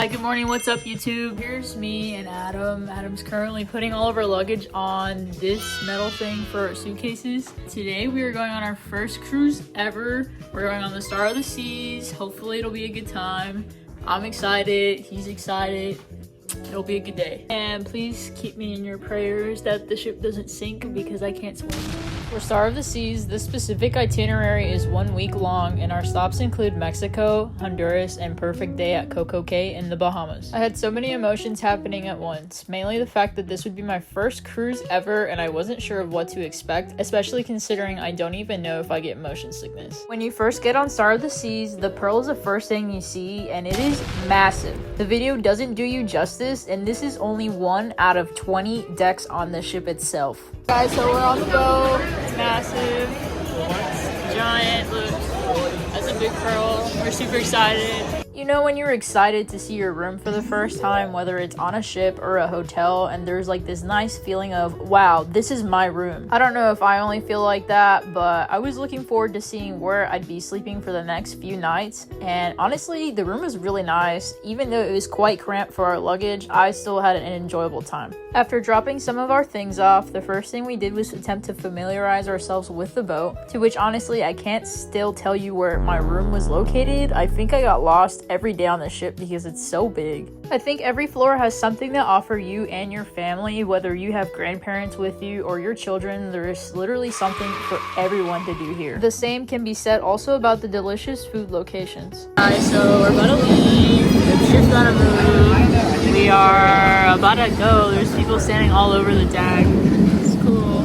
Hi, good morning. What's up, YouTube? Here's me and Adam. Adam's currently putting all of our luggage on this metal thing for our suitcases. Today we are going on our first cruise ever. We're going on the Star of the Seas. Hopefully it'll be a good time. I'm excited. He's excited. It'll be a good day. And please keep me in your prayers that the ship doesn't sink because I can't swim. For Star of the Seas, this specific itinerary is 1 week long, and our stops include Mexico, Honduras, and perfect day at CocoCay in the Bahamas. I had so many emotions happening at once, mainly the fact that this would be my first cruise ever and I wasn't sure of what to expect, especially considering I don't even know if I get motion sickness. When you first get on Star of the Seas, the Pearl is the first thing you see, and it is massive. The video doesn't do you justice, and this is only 1 out of 20 decks on the ship itself. Guys, so we're on the boat. It's massive. It's giant. Look, that's a big pearl. We're super excited. You know when you're excited to see your room for the first time, whether it's on a ship or a hotel, and there's like this nice feeling of, wow, this is my room. I don't know if I only feel like that, but I was looking forward to seeing where I'd be sleeping for the next few nights, and honestly, the room was really nice. Even though it was quite cramped for our luggage, I still had an enjoyable time. After dropping some of our things off, the first thing we did was attempt to familiarize ourselves with the boat, to which honestly I can't still tell you where my room was located. I think I got lost every day on the ship because it's so big. I think every floor has something to offer you and your family, whether you have grandparents with you or your children. There is literally something for everyone to do here. The same can be said also about the delicious food locations. Alright, so we're about to leave. The ship's about to move. We are about to go. There's people standing all over the deck. It's cool,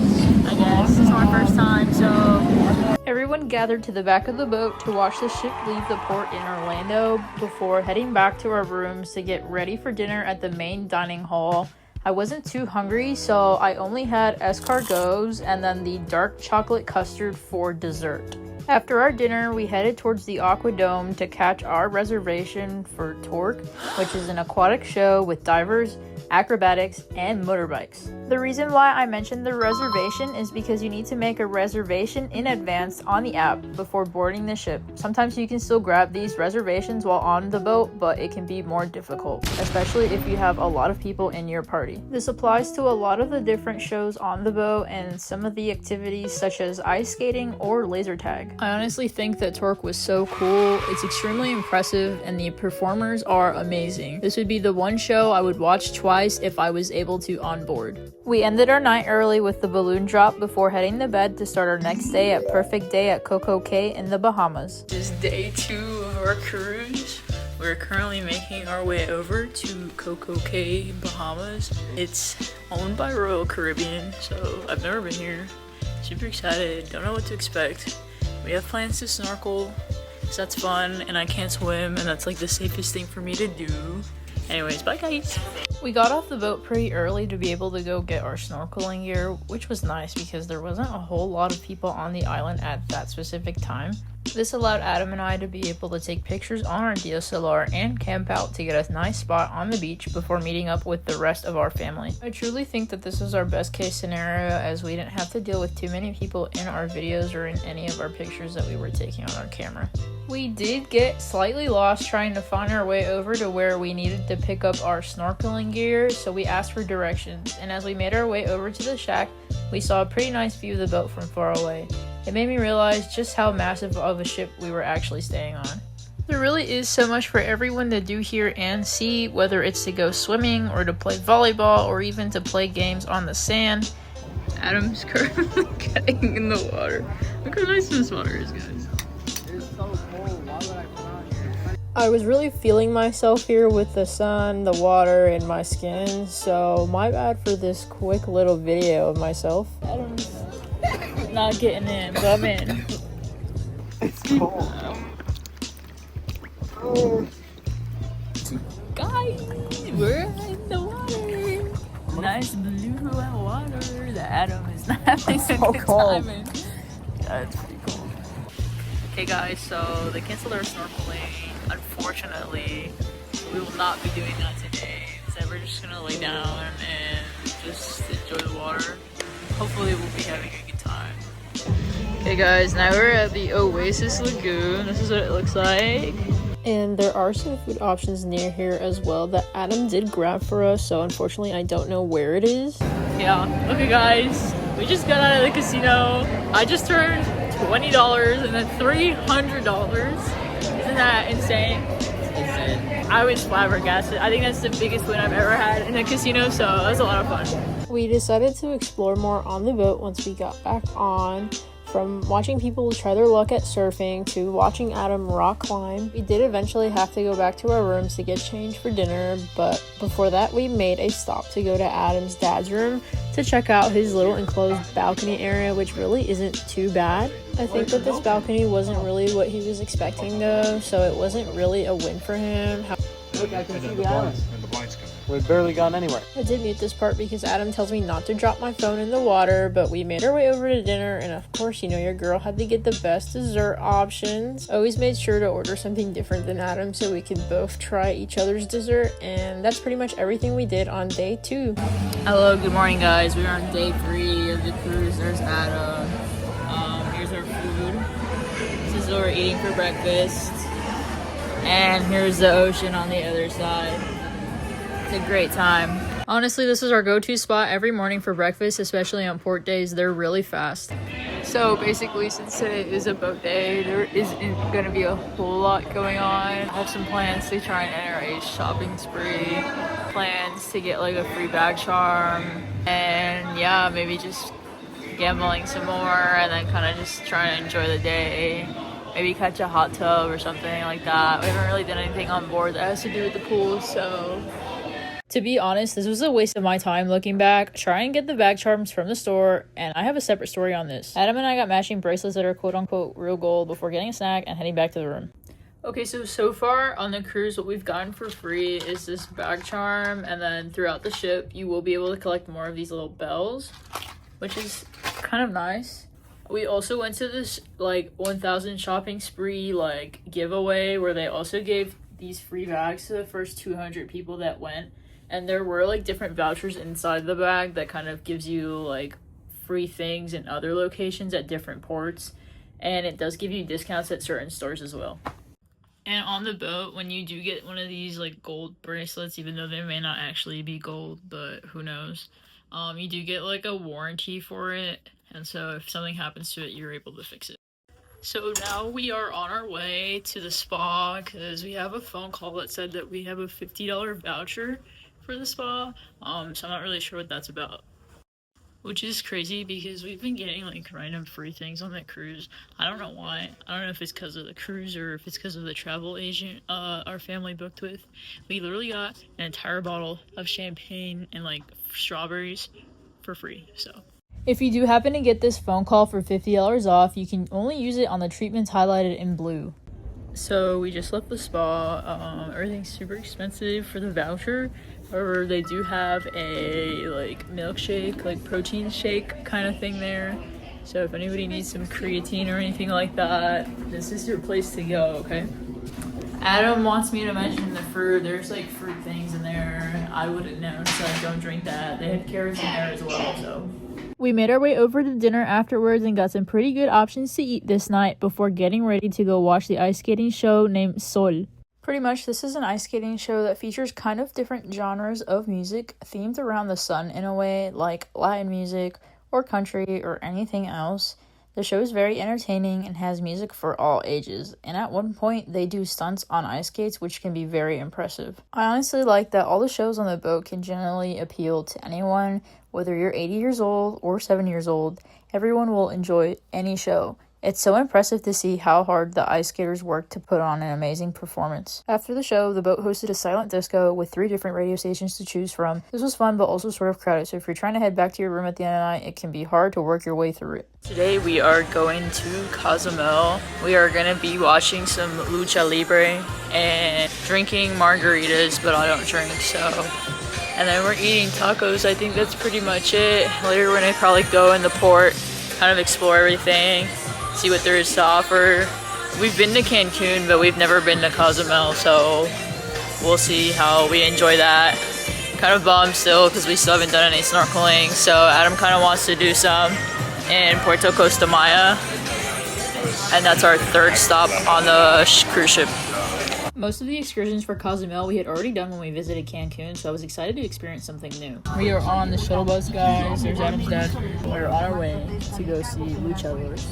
I guess. This is my first time, so everyone gathered to the back of the boat to watch the ship leave the port in Orlando before heading back to our rooms to get ready for dinner at the main dining hall. I wasn't too hungry, so I only had escargots and then the dark chocolate custard for dessert. After our dinner, we headed towards the Aquadome to catch our reservation for Torque, which is an aquatic show with divers, acrobatics, and motorbikes. The reason why I mentioned the reservation is because you need to make a reservation in advance on the app before boarding the ship. Sometimes you can still grab these reservations while on the boat, but it can be more difficult, especially if you have a lot of people in your party. This applies to a lot of the different shows on the boat and some of the activities such as ice skating or laser tag. I honestly think that Torque was so cool. It's extremely impressive and the performers are amazing. This would be the one show I would watch twice if I was able to on board. We ended our night early with the balloon drop before heading to bed to start our next day at perfect day at CocoCay in the Bahamas. This is day 2 of our cruise. We're currently making our way over to CocoCay, Bahamas. It's owned by Royal Caribbean, so I've never been here. Super excited, don't know what to expect. We have plans to snorkel, so that's fun, and I can't swim, and that's like the safest thing for me to do. Anyways, bye guys! We got off the boat pretty early to be able to go get our snorkeling gear, which was nice because there wasn't a whole lot of people on the island at that specific time. This allowed Adam and I to be able to take pictures on our DSLR and camp out to get a nice spot on the beach before meeting up with the rest of our family. I truly think that this is our best case scenario, as we didn't have to deal with too many people in our videos or in any of our pictures that we were taking on our camera. We did get slightly lost trying to find our way over to where we needed to pick up our snorkeling gear, so we asked for directions, and as we made our way over to the shack, we saw a pretty nice view of the boat from far away. It made me realize just how massive of a ship we were actually staying on. There really is so much for everyone to do here and see, whether it's to go swimming or to play volleyball or even to play games on the sand. Adam's currently getting in the water. Look how nice this water is, guys. It's so cold. Why would I put on here? I was really feeling myself here with the sun, the water, and my skin, so my bad for this quick little video of myself. Adam's not getting in, but I'm in. It's cold. Oh. Guys, we're in the water. Nice blue water. The Adam is not having a good time in. Yeah, it's pretty cool. Okay guys, so they canceled our snorkeling. Unfortunately, we will not be doing that today. So we're just gonna lay down and just enjoy the water. Hopefully we'll be having a good time. Okay guys, now we're at the Oasis Lagoon. This is what it looks like. And there are some food options near here as well that Adam did grab for us, so unfortunately I don't know where it is. Yeah, okay guys, we just got out of the casino. I just turned $20 and then $300. Isn't that insane? Insane. I was flabbergasted. I think that's the biggest win I've ever had in a casino, so it was a lot of fun. We decided to explore more on the boat once we got back on. From watching people try their luck at surfing to watching Adam rock climb. We did eventually have to go back to our rooms to get changed for dinner, but before that we made a stop to go to Adam's dad's room to check out his little enclosed balcony area, which really isn't too bad. I think that this balcony wasn't really what he was expecting though, so it wasn't really a win for him. Look, I can see the island. We've barely gone anywhere. I did mute this part because Adam tells me not to drop my phone in the water, but we made our way over to dinner, and of course, you know, your girl had to get the best dessert options. Always made sure to order something different than Adam so we could both try each other's dessert, and that's pretty much everything we did on day 2. Hello, good morning guys. We're on day 3 of the cruise. There's Adam. Here's our food. This is what we're eating for breakfast. And here's the ocean on the other side. It's a great time. Honestly, this is our go-to spot every morning for breakfast, especially on port days. They're really fast. So basically, since today is a boat day, there isn't going to be a whole lot going on. I have some plans to try and enter a shopping spree. Plans to get like a free bag charm. And yeah, maybe just gambling some more and then kind of just trying to enjoy the day. Maybe catch a hot tub or something like that. We haven't really done anything on board that has to do with the pool, so... To be honest, this was a waste of my time looking back. Try and get the bag charms from the store, and I have a separate story on this. Adam and I got matching bracelets that are quote-unquote real gold before getting a snack and heading back to the room. Okay, so far on the cruise, what we've gotten for free is this bag charm, and then throughout the ship, you will be able to collect more of these little bells, which is kind of nice. We also went to this, like, 1,000 shopping spree, like, giveaway, where they also gave these free bags to the first 200 people that went. And there were like different vouchers inside the bag that kind of gives you like free things in other locations at different ports. And it does give you discounts at certain stores as well. And on the boat, when you do get one of these like gold bracelets, even though they may not actually be gold, but who knows, you do get like a warranty for it. And so if something happens to it, you're able to fix it. So now we are on our way to the spa because we have a phone call that said that we have a $50 voucher for the spa, so I'm not really sure what that's about, which is crazy because we've been getting like random free things on that cruise. I don't know why. I don't know if it's because of the cruise or if it's because of the travel agent our family booked with. We literally got an entire bottle of champagne and like strawberries for free. So if you do happen to get this phone call for $50 off, you can only use it on the treatments highlighted in blue. So we just left the spa. Everything's super expensive for the voucher. However, they do have a like milkshake, like protein shake kind of thing there. So if anybody needs some creatine or anything like that, this is your place to go, okay? Adam wants me to mention the fruit. There's like fruit things in there. I wouldn't know, so I don't drink that. They had carrots in there as well, so. We made our way over to dinner afterwards and got some pretty good options to eat this night before getting ready to go watch the ice skating show named Sol. Pretty much, this is an ice skating show that features kind of different genres of music themed around the sun in a way, like Latin music or country or anything else. The show is very entertaining and has music for all ages, and at one point they do stunts on ice skates, which can be very impressive. I honestly like that all the shows on the boat can generally appeal to anyone, whether you're 80 years old or 7 years old. Everyone will enjoy any show. It's so impressive to see how hard the ice skaters work to put on an amazing performance. After the show, the boat hosted a silent disco with 3 different radio stations to choose from. This was fun, but also sort of crowded, so if you're trying to head back to your room at the end of the night, it can be hard to work your way through it. Today we are going to Cozumel. We are going to be watching some Lucha Libre and drinking margaritas, but I don't drink, so... And then we're eating tacos. I think that's pretty much it. Later we're going to probably go in the port, kind of explore everything, see what there is to offer. We've been to Cancun, but we've never been to Cozumel, so we'll see how we enjoy that. Kind of bummed still because we still haven't done any snorkeling, so Adam kind of wants to do some in Puerto Costa Maya, and that's our 3rd stop on the cruise ship. Most of the excursions for Cozumel we had already done when we visited Cancun, so I was excited to experience something new. We are on the shuttle bus, guys. There's Adam's dad. We're on our way to go see luchadors.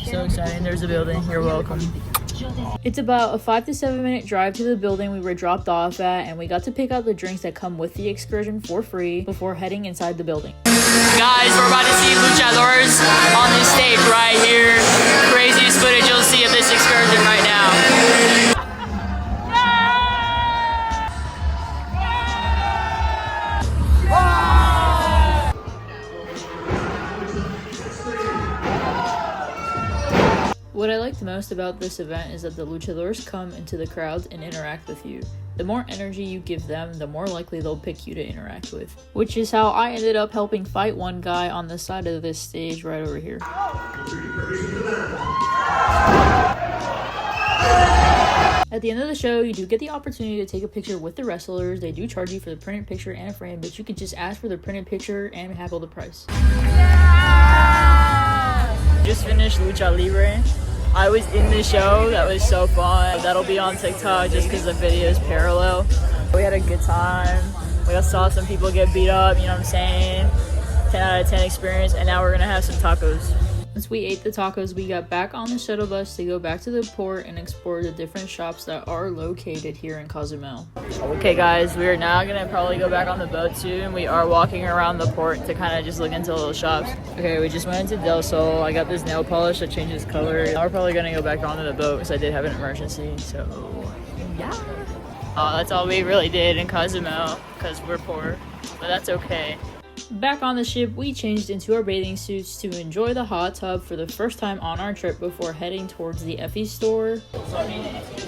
So exciting. There's the building. You're welcome. It's about a 5 to 7 minute drive to the building we were dropped off at, and we got to pick out the drinks that come with the excursion for free before heading inside the building. Guys, we're about to see luchadors on this stage right here. Craziest footage you'll see of this excursion right now. What I liked most about this event is that the luchadors come into the crowds and interact with you. The more energy you give them, the more likely they'll pick you to interact with. Which is how I ended up helping fight one guy on the side of this stage right over here. At the end of the show, you do get the opportunity to take a picture with the wrestlers. They do charge you for the printed picture and a frame, but you can just ask for the printed picture and haggle the price. Just finished Lucha Libre. I was in the show. That was so fun. That'll be on TikTok just because the video is parallel. We had a good time. We saw some people get beat up, you know what I'm saying? 10 out of 10 experience, and now we're gonna have some tacos. Once we ate the tacos, we got back on the shuttle bus to go back to the port and explore the different shops that are located here in Cozumel. Okay guys, we are now gonna probably go back on the boat soon. We are walking around the port to kind of just look into little shops. Okay, we just went into Del Sol. I got this nail polish that changes color. Now we're probably gonna go back onto the boat because I did have an emergency, so yeah. That's all we really did in Cozumel because we're poor, but that's okay. Back on the ship, we changed into our bathing suits to enjoy the hot tub for the first time on our trip before heading towards the Effie store.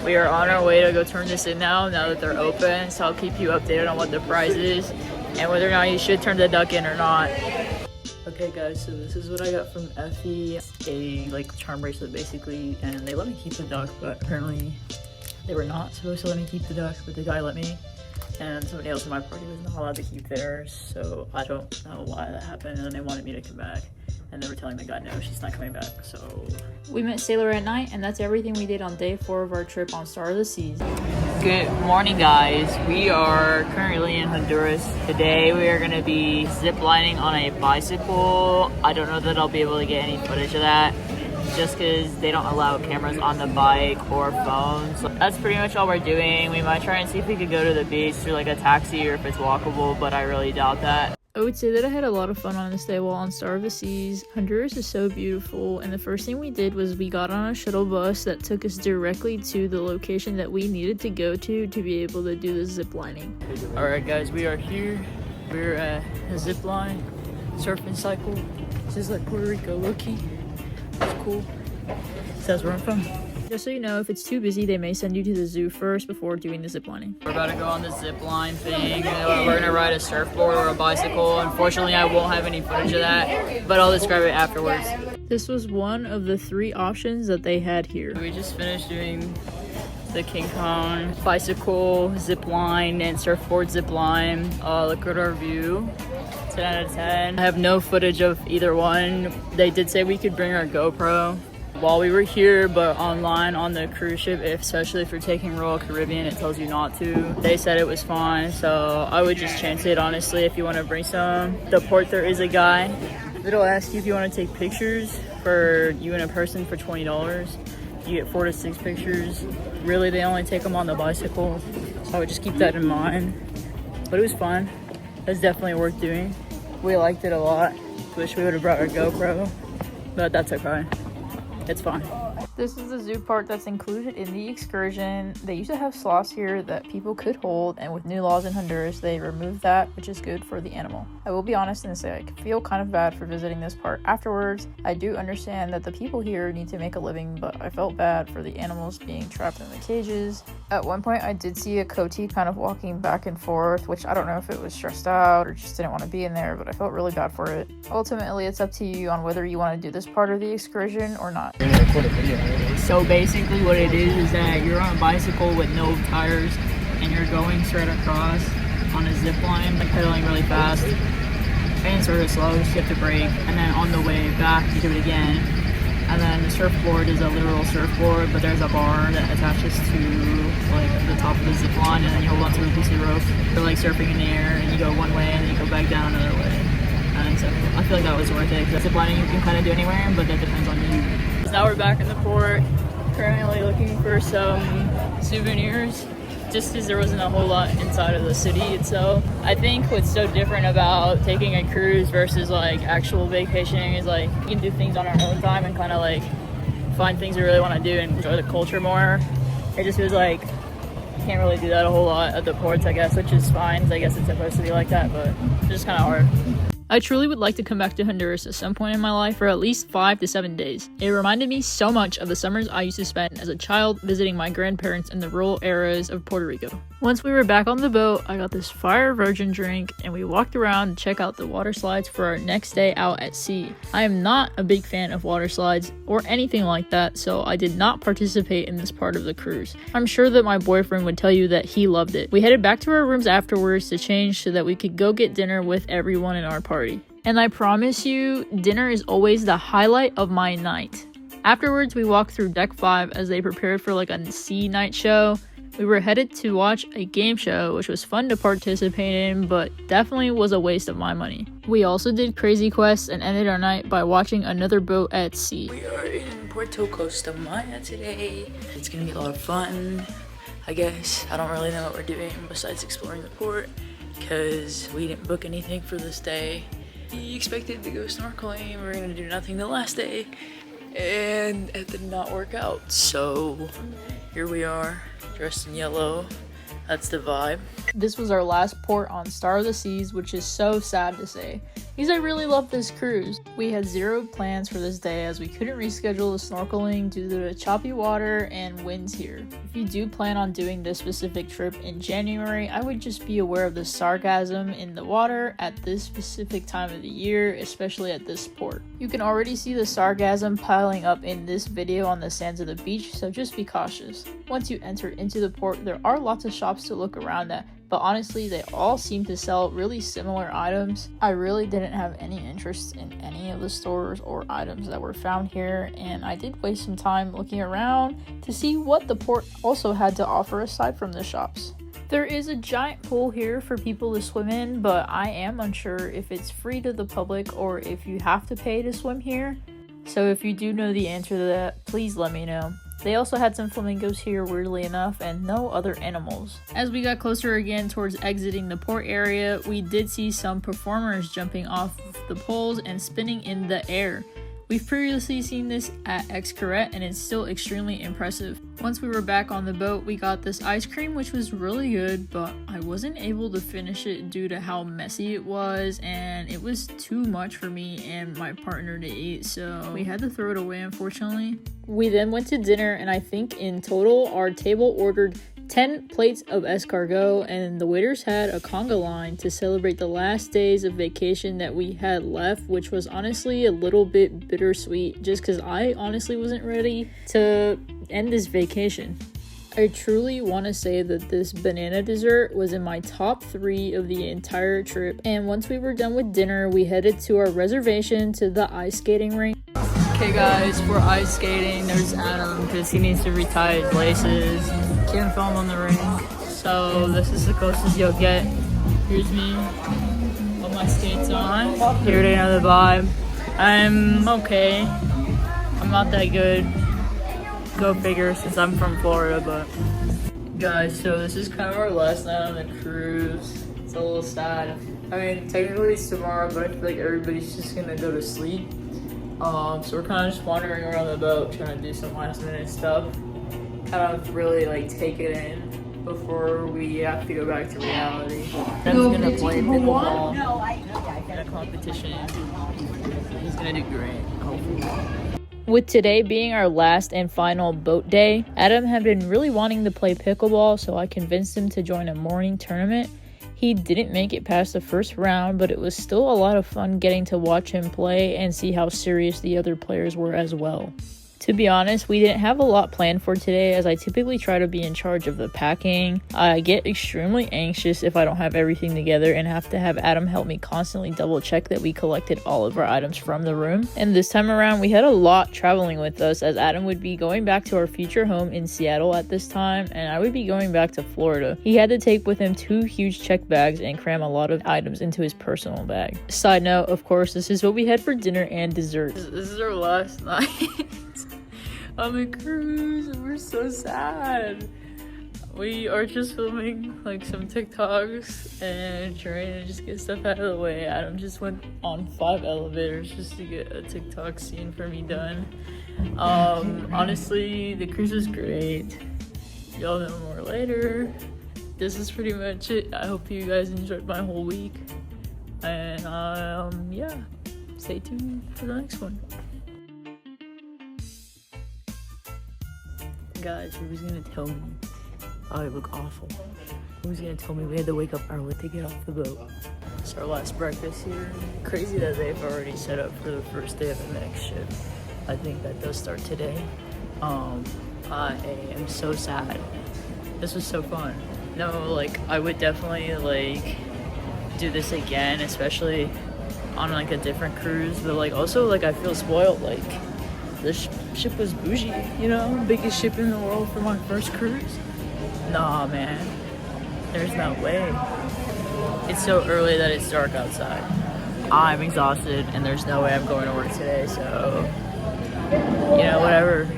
We are on our way to go turn this in now that they're open, so I'll keep you updated on what the price is and whether or not you should turn the duck in or not. Okay guys, so this is what I got from Effie. A charm bracelet basically, and they let me keep the duck, but apparently they were not supposed to let me keep the duck, but the guy let me. And somebody else in my party was not allowed to keep theirs, so I don't know why that happened, and they wanted me to come back, and they were telling the guy no, she's not coming back, so... We met Sailor at night, and that's everything we did on day 4 of our trip on Star of the Seas. Good morning guys, we are currently in Honduras. Today we are going to be zip-lining on a bicycle. I don't know that I'll be able to get any footage of that, just because they don't allow cameras on the bike or phones. So that's pretty much all we're doing. We might try and see if we could go to the beach through like a taxi or if it's walkable, but I really doubt that. I would say that I had a lot of fun on this day while on Star of the Seas. Honduras is so beautiful, and the first thing we did was we got on a shuttle bus that took us directly to the location that we needed to go to be able to do the zip lining. Alright guys, we are here. We're at a zip line, surf and cycle. This is like Puerto Rico, low-key. It's cool. It says where I'm from. Just so you know, if it's too busy, they may send you to the zoo first before doing the zip lining. We're about to go on the zip line thing. We're gonna ride a surfboard or a bicycle. Unfortunately, I won't have any footage of that, but I'll describe it afterwards. This was one of the 3 options that they had here. We just finished doing the King Kong bicycle, zip line, and surfboard zip line. Look at our view. 10 out of 10. I have no footage of either one. They did say we could bring our GoPro while we were here, but online on the cruise ship, especially if you're taking Royal Caribbean, it tells you not to. They said it was fine, so I would just chance it honestly if you want to bring some. The port, there is a guy that'll ask you if you want to take pictures for you and a person for $20. You get 4 to 6 pictures. Really, they only take them on the bicycle, so I would just keep that in mind. But it was fun. It's definitely worth doing. We liked it a lot. Wish we would have brought our GoPro, but that's okay. It's fine. This is the zoo part that's included in the excursion. They used to have sloths here that people could hold, and with new laws in Honduras, they removed that, which is good for the animal. I will be honest and say I feel kind of bad for visiting this part afterwards. I do understand that the people here need to make a living, but I felt bad for the animals being trapped in the cages. At one point, I did see a coati kind of walking back and forth, which I don't know if it was stressed out or just didn't want to be in there, but I felt really bad for it. Ultimately, it's up to you on whether you want to do this part of the excursion or not. So basically what it is that you're on a bicycle with no tires and you're going straight across on a zip line, like pedaling really fast and sort of slow, so you have to brake, and then on the way back you do it again. And then the surfboard is a literal surfboard, but there's a bar that attaches to like the top of the zip line, and then you hold onto a piece of rope for like surfing in the air, and you go one way and then you go back down another way. And so I feel like that was worth it, because zip lining you can kind of do anywhere, but that depends on you. So now we're back in the port, currently looking for some souvenirs, just because there wasn't a whole lot inside of the city itself. I think what's so different about taking a cruise versus like actual vacationing is like we can do things on our own time and kind of like find things we really want to do and enjoy the culture more. It just feels like you can't really do that a whole lot at the ports, I guess, which is fine. I guess it's supposed to be like that, but it's just kind of hard. I truly would like to come back to Honduras at some point in my life for at least 5 to 7 days. It reminded me so much of the summers I used to spend as a child visiting my grandparents in the rural areas of Puerto Rico. Once we were back on the boat, I got this fire virgin drink and we walked around to check out the water slides for our next day out at sea. I am not a big fan of water slides or anything like that, so I did not participate in this part of the cruise. I'm sure that my boyfriend would tell you that he loved it. We headed back to our rooms afterwards to change so that we could go get dinner with everyone in our party. And I promise you, dinner is always the highlight of my night. Afterwards, we walked through Deck 5 as they prepared for like a sea night show. We were headed to watch a game show, which was fun to participate in, but definitely was a waste of my money. We also did crazy quests and ended our night by watching another boat at sea. We are in Puerto Costa Maya today. It's gonna be a lot of fun, I guess. I don't really know what we're doing besides exploring the port, because we didn't book anything for this day. We expected to go snorkeling. We were gonna do nothing the last day, and it did not work out. So here we are, dressed in yellow. That's the vibe. This was our last port on Star of the Seas, which is so sad to say, because I really love this cruise. We had zero plans for this day as we couldn't reschedule the snorkeling due to the choppy water and winds here. If you do plan on doing this specific trip in January, I would just be aware of the sargassum in the water at this specific time of the year, especially at this port. You can already see the sargassum piling up in this video on the sands of the beach, so just be cautious. Once you enter into the port, there are lots of shops to look around at, but honestly they all seem to sell really similar items. I really didn't have any interest in any of the stores or items that were found here, and I did waste some time looking around to see what the port also had to offer aside from the shops. There is a giant pool here for people to swim in, but I am unsure if it's free to the public or if you have to pay to swim here. So if you do know the answer to that, please let me know. They also had some flamingos here, weirdly enough, and no other animals. As we got closer again towards exiting the port area, we did see some performers jumping off of the poles and spinning in the air. We've previously seen this at Xcaret, and it's still extremely impressive. Once we were back on the boat, we got this ice cream, which was really good, but I wasn't able to finish it due to how messy it was, and it was too much for me and my partner to eat, so we had to throw it away, unfortunately. We then went to dinner, and I think in total our table ordered 10 plates of escargot, and the waiters had a conga line to celebrate the last days of vacation that we had left, which was honestly a little bit bittersweet just because I honestly wasn't ready to end this vacation. I truly want to say that this banana dessert was in my top 3 of the entire trip, and once we were done with dinner, we headed to our reservation to the ice skating rink. Okay guys, we're ice skating. There's Adam because he needs to retie his laces. Can't film on the ring. So this is the closest you'll get. Here's me with my skates on. Here to know the vibe. I'm okay. I'm not that good. Go figure, since I'm from Florida, but guys, so this is kind of our last night on the cruise. It's a little sad. I mean, technically it's tomorrow, but I feel like everybody's just gonna go to sleep. So we're kind of just wandering around the boat, trying to do some last minute stuff. Kind of really like take it in before we have to go back to reality. Ben's gonna play pickleball in a competition. He's gonna do great, hopefully. With today being our last and final boat day, Adam had been really wanting to play pickleball, so I convinced him to join a morning tournament. He didn't make it past the first round, but it was still a lot of fun getting to watch him play and see how serious the other players were as well. To be honest, we didn't have a lot planned for today, as I typically try to be in charge of the packing. I get extremely anxious if I don't have everything together and have to have Adam help me constantly double check that we collected all of our items from the room. And this time around, we had a lot traveling with us, as Adam would be going back to our future home in Seattle at this time, and I would be going back to Florida. He had to take with him 2 huge check bags and cram a lot of items into his personal bag. Side note, of course, this is what we had for dinner and dessert. This is our last night on the cruise, and we're so sad. We are just filming like some TikToks and trying to just get stuff out of the way. Adam just went on 5 elevators just to get a TikTok scene for me done. Honestly, the cruise was great. Y'all know more later. This is pretty much it. I hope you guys enjoyed my whole week. And yeah, stay tuned for the next one. Guys, who was gonna tell me I look awful? Who was gonna tell me we had to wake up early to get off the boat? It's our last breakfast here. Crazy that they've already set up for the first day of the next shift. I think that does start today. I am so sad. This was so fun. No, like, I would definitely like do this again, especially on like a different cruise, but like also like I feel spoiled. Like, this ship was bougie, you know? Biggest ship in the world for my first cruise. Nah, man. There's no way. It's so early that it's dark outside. I'm exhausted, and there's no way I'm going to work today, so, you know, whatever.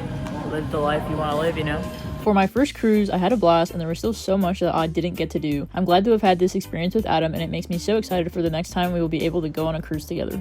Live the life you want to live, you know? For my first cruise, I had a blast, and there was still so much that I didn't get to do. I'm glad to have had this experience with Adam, and it makes me so excited for the next time we will be able to go on a cruise together.